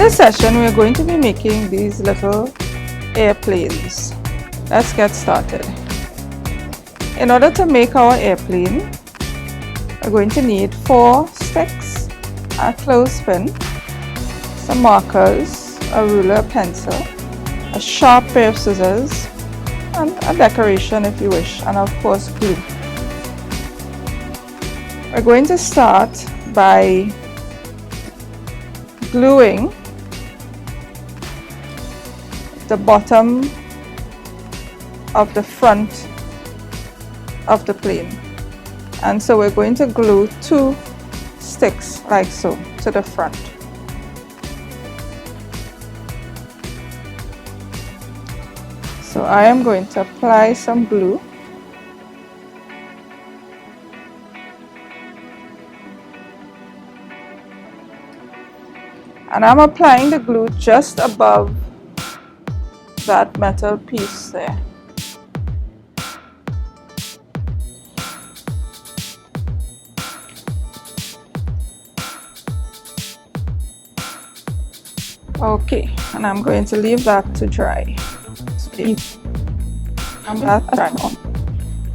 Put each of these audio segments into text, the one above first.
this session, we are going to be making these little airplanes. Let's get started. In order to make our airplane, we're going to need 4 sticks, a clothespin, some markers, a ruler, a pencil, a sharp pair of scissors, and a decoration if you wish, and of course glue. We're going to start by gluing the bottom of the front of the plane, and so we're going to glue 2 sticks like so to the front. So I am going to apply some glue. And I'm applying the glue just above that metal piece there. Okay, and I'm going to leave that to dry.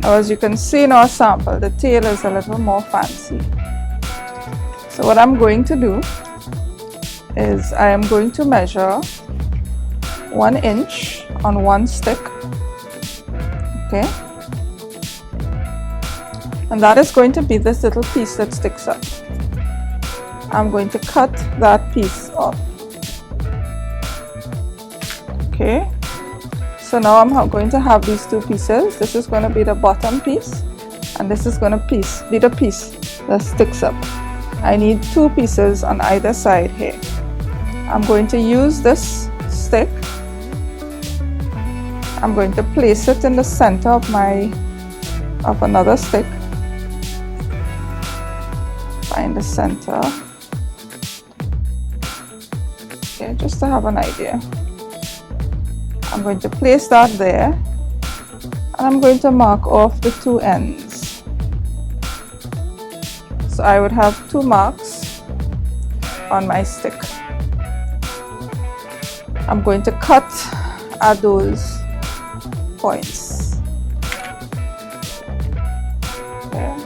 Now, as you can see in our sample, the tail is a little more fancy. So what I'm going to do is I am going to measure 1 inch on 1 stick, okay, and that is going to be this little piece that sticks up. I'm going to cut that piece off. Okay, so now I'm going to have these 2 pieces. This is going to be the bottom piece, and this is going to be the piece that sticks up. I need 2 pieces on either side here. I'm going to use this stick. I'm going to place it in the center of another stick. Find the center. Okay, just to have an idea. I'm going to place that there, and I'm going to mark off the 2 ends. So I would have 2 marks on my stick. I'm going to cut at those points. Okay.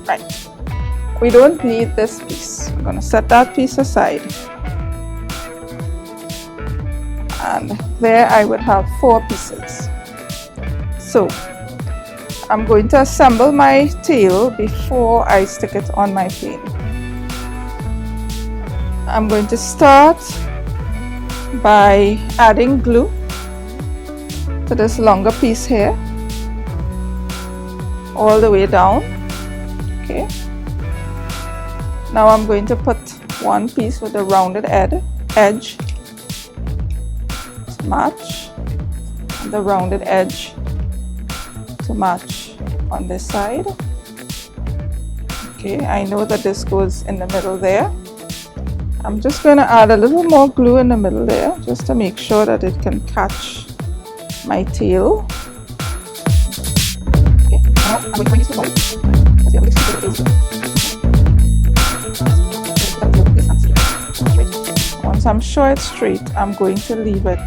Right. We don't need this piece. I'm going to set that piece aside. And there I would have 4 pieces. So I'm going to assemble my tail before I stick it on my plane. I'm going to start by adding glue to this longer piece here, all the way down. Okay. Now I'm going to put 1 piece with a rounded edge to match, and the rounded edge to match on this side. Okay, I know that this goes in the middle there. I'm just going to add a little more glue in the middle there, just to make sure that it can catch my tail. Okay. Once I'm sure it's straight, I'm going to leave it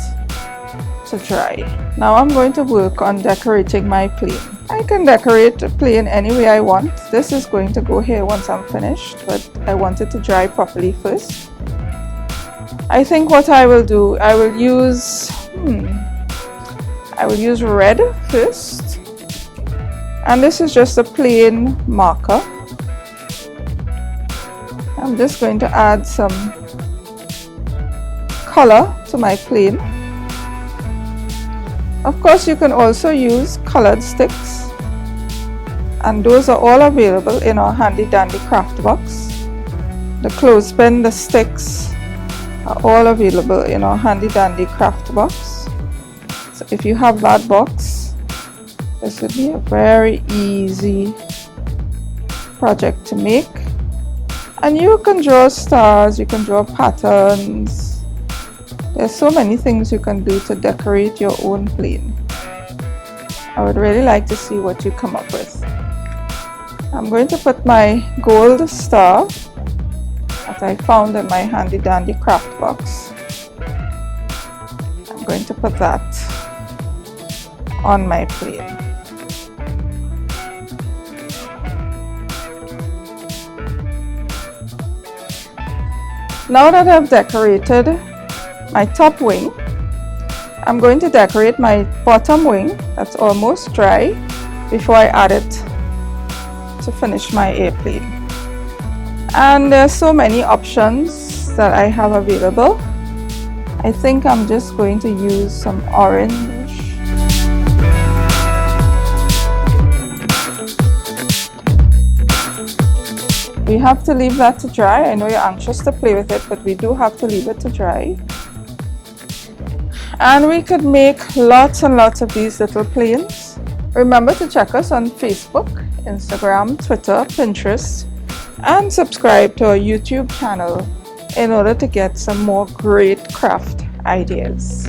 to dry. Now I'm going to work on decorating my plane. I can decorate the plane any way I want. This is going to go here once I'm finished, but I want it to dry properly first. I think what I will do, I will use red first, and this is just a plain marker. I'm just going to add some color to my plane. Of course, you can also use colored sticks, and those are all available in our handy dandy craft box. The clothespin, the sticks are all available in our handy dandy craft box. So if you have that box, this would be a very easy project to make. And you can draw stars, you can draw patterns. There's so many things you can do to decorate your own plane. I would really like to see what you come up with. I'm going to put my gold star that I found in my handy dandy craft box. I'm going to put that on my plate. Now that I've decorated my top wing, I'm going to decorate my bottom wing that's almost dry before I add it to finish my airplane. And there's so many options that I have available. I think I'm just going to use some orange. We have to leave that to dry. I know you're anxious to play with it, but we do have to leave it to dry. And we could make lots and lots of these little planes. Remember to check us on Facebook, Instagram, Twitter, Pinterest, and subscribe to our YouTube channel in order to get some more great craft ideas.